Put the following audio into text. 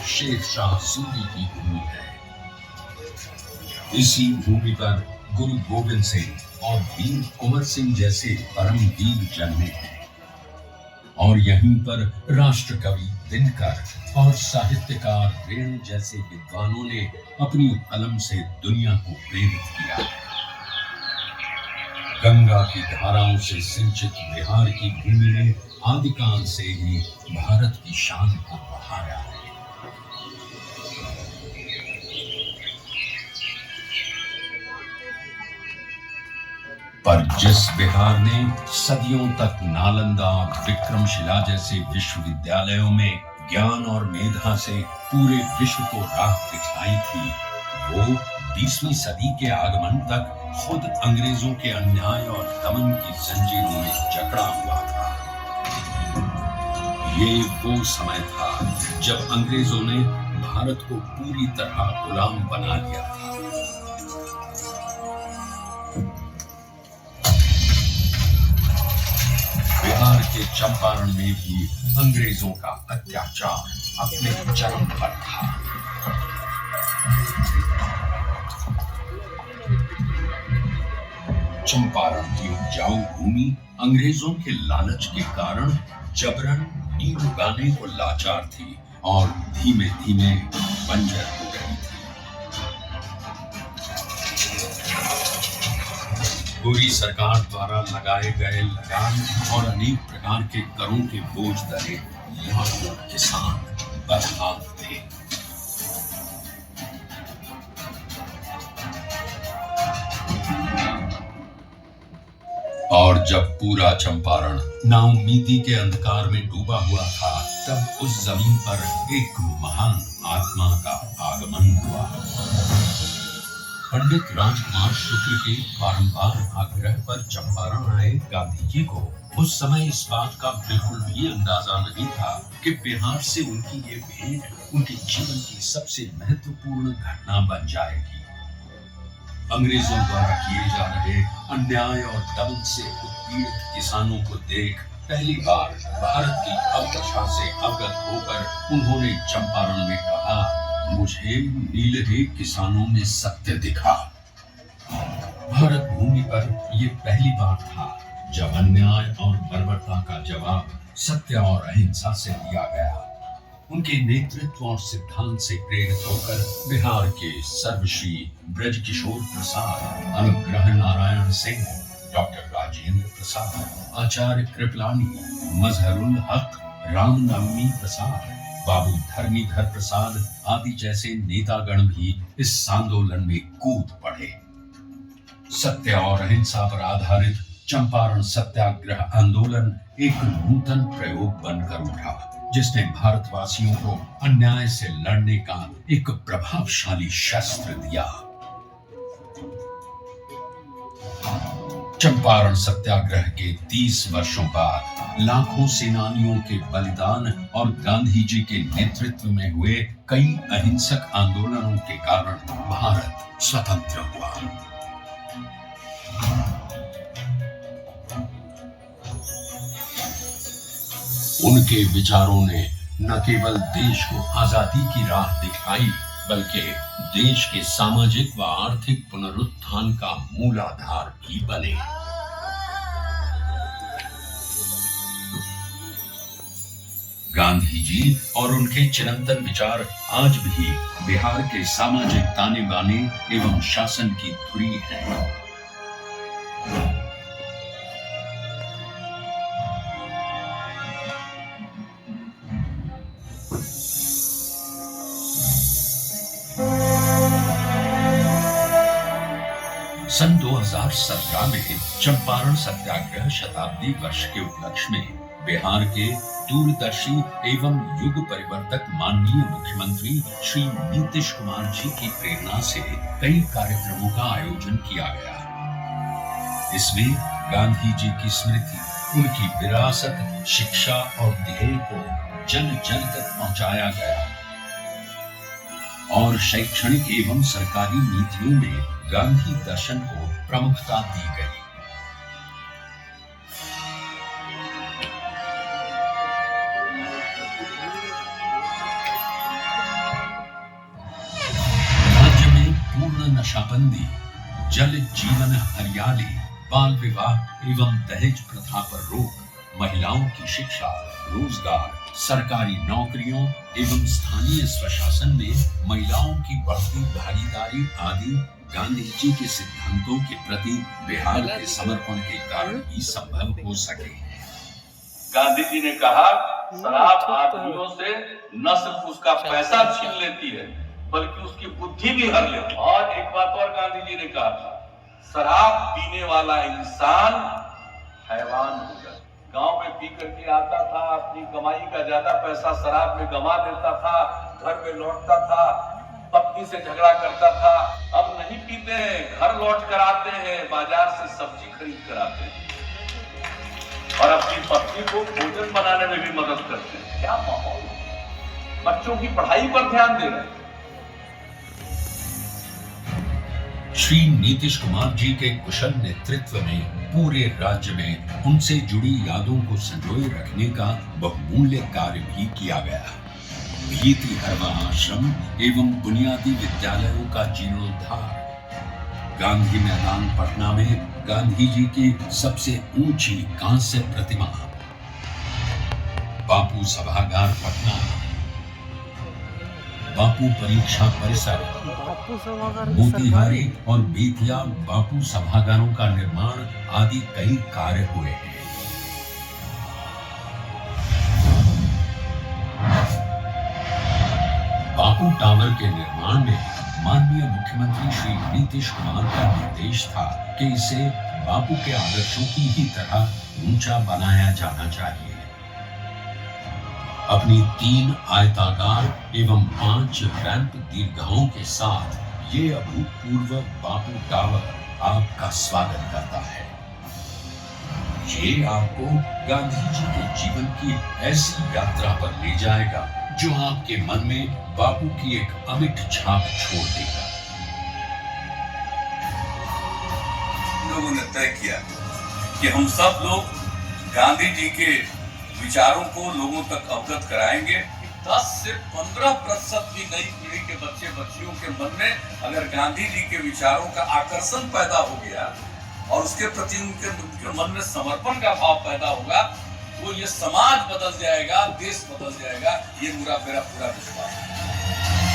शेर शाह सूरी की भूमि है। इसी भूमि पर गुरु गोविंद सिंह और वीर कुंवर सिंह जैसे परम वीर जन्मे हैं और यहीं पर राष्ट्र कवि दिनकर और साहित्यकार रेणु जैसे विद्वानों ने अपनी कलम से दुनिया को प्रेरित किया है। गंगा की धाराओं से सिंचित बिहार की भूमि ने आदिकाल से ही भारत की शान को बढ़ाया है। पर जिस बिहार ने सदियों तक नालंदा, विक्रमशिला जैसे विश्वविद्यालयों में ज्ञान और मेधा से पूरे विश्व को राह दिखाई थी, वो 20वीं सदी के आगमन तक खुद अंग्रेजों के अन्याय और दमन की जंजीरों में जकड़ा हुआ था। ये वो समय था जब अंग्रेजों ने भारत को पूरी तरह गुलाम बना लिया था। बिहार के चंपारण में भी अंग्रेजों का अत्याचार अपने चरम पर था। चंपारण की उपजाऊ भूमि अंग्रेजों के लालच के कारण जबरन नींद उगाने को लाचार थी और धीमे धीमे बंजर हो गई थी। पूरी सरकार द्वारा लगाए गए लगान और अनेक प्रकार के करों के बोझ तले लाखों किसान बदहाल थे। और जब पूरा चंपारण नाउम्मीदी के अंधकार में डूबा हुआ था, तब उस जमीन पर एक महान आत्मा का आगमन हुआ। पंडित राजकुमार शुक्ल के बारंबार आग्रह पर चंपारण आए गांधी जी को उस समय इस बात का बिल्कुल भी अंदाजा नहीं था कि बिहार से उनकी ये भेंट उनके जीवन की सबसे महत्वपूर्ण घटना बन जाएगी। अंग्रेजों द्वारा किए जा रहे अन्याय और दमन से उत्पीड़ित किसानों को देख पहली बार भारत की अवदशा से अवगत होकर उन्होंने चंपारण में कहा, मुझे नीलहे किसानों में सत्य दिखा। भारत भूमि पर यह पहली बार था जब अन्याय और बर्बरता का जवाब सत्य और अहिंसा से दिया गया। उनके नेतृत्व और सिद्धांत से प्रेरित होकर बिहार के सर्वश्री ब्रजकिशोर प्रसाद, अनुग्रह नारायण सिंह, डॉक्टर राजेंद्र प्रसाद, आचार्य कृपलानी, मजहरुल हक, रामनवमी प्रसाद, बाबू धर्मीधर प्रसाद आदि जैसे नेतागण भी इस आंदोलन में कूद पड़े। सत्य और अहिंसा पर आधारित चंपारण सत्याग्रह आंदोलन एक नूतन प्रयोग बनकर उठा, जिसने भारतवासियों को अन्याय से लड़ने का एक प्रभावशाली शस्त्र दिया। चंपारण सत्याग्रह के 30 वर्षों बाद लाखों सेनानियों के बलिदान और गांधी जी के नेतृत्व में हुए कई अहिंसक आंदोलनों के कारण भारत स्वतंत्र हुआ। उनके विचारों ने न केवल देश को आजादी की राह दिखाई, बल्कि देश के सामाजिक व आर्थिक पुनरुत्थान का मूलाधार भी बने। गांधी जी और उनके चिरंतन विचार आज भी बिहार के सामाजिक ताने बाने एवं शासन की धुरी है। सन 2017 में चंपारण सत्याग्रह शताब्दी वर्ष के उपलक्ष्य में बिहार के दूरदर्शी एवं युग परिवर्तक माननीय मुख्यमंत्री श्री नीतीश कुमार जी की प्रेरणा से कई कार्यक्रमों का आयोजन किया गया। इसमें गांधी जी की स्मृति, उनकी विरासत, शिक्षा और ध्येय को जन जन तक पहुंचाया गया और शैक्षणिक एवं सरकारी नीतियों में गांधी दर्शन को प्रमुखता दी गई। नशाबंदी, जल जीवन हरियाली, बाल विवाह एवं दहेज प्रथा पर रोक, महिलाओं की शिक्षा, रोजगार, सरकारी नौकरियों एवं स्थानीय स्वशासन में महिलाओं की बढ़ती भागीदारी आदि गांधी जी के सिद्धांतों के प्रति बिहार के समर्पण के कारण ही संभव हो सके। गांधी जी ने कहा, शराब आदमियों से न सिर्फ उसका पैसा छीन लेती है बल्कि उसकी बुद्धि भी हर लेती है। और एक बात और गांधी जी ने कहा था, शराब पीने वाला इंसान हैवान हो जाए। गांव में पी करके आता था, अपनी कमाई का ज्यादा पैसा शराब में गंवा देता था, घर में लौटता था, पत्नी से झगड़ा करता था। अब नहीं पीते हैं, घर लौट कर आते हैं, बाजार से सब्जी खरीद कर आते हैं और अपनी पत्नी को भोजन बनाने में भी मदद करते हैं। क्या माहौल, बच्चों की पढ़ाई पर ध्यान दे रहे हैं। श्री नीतीश कुमार जी के कुशल नेतृत्व में पूरे राज्य में उनसे जुड़ी यादों को संजोए रखने का बहुमूल्य कार्य भी किया गया। भीति हरवा आश्रम एवं बुनियादी विद्यालयों का जीर्णोद्धार, गांधी मैदान पटना में गांधी जी की सबसे ऊंची कांस्य प्रतिमा, बापू सभागार पटना, बापू परीक्षा परिसर, मोतिहारी और बेतिया बापू सभागारों का निर्माण आदि कई कार्य हुए हैं। बापू टावर के निर्माण में माननीय मुख्यमंत्री श्री नीतीश कुमार का निर्देश था कि इसे बापू के आदर्शों की ही तरह ऊंचा बनाया जाना चाहिए। अपनी 3 आयताकार एवं 5 रैंप दीर्घाओं के साथ ये अभूतपूर्व बापू टावर आपका स्वागत करता है। ये आपको गांधी जी के जीवन की ऐसी यात्रा पर ले जाएगा जो आपके मन में बापू की एक अमिट छाप छोड़ देगा। लोगों ने तय किया कि हम सब लोग गांधी जी के विचारों को लोगों तक अवगत कराएंगे। 10 से 15% भी नई पीढ़ी के बच्चे बच्चियों के मन में अगर गांधी जी के विचारों का आकर्षण पैदा हो गया और उसके प्रति उनके मन में समर्पण का भाव पैदा होगा, तो ये समाज बदल जाएगा, देश बदल जाएगा। ये मेरा पूरा विश्वास है।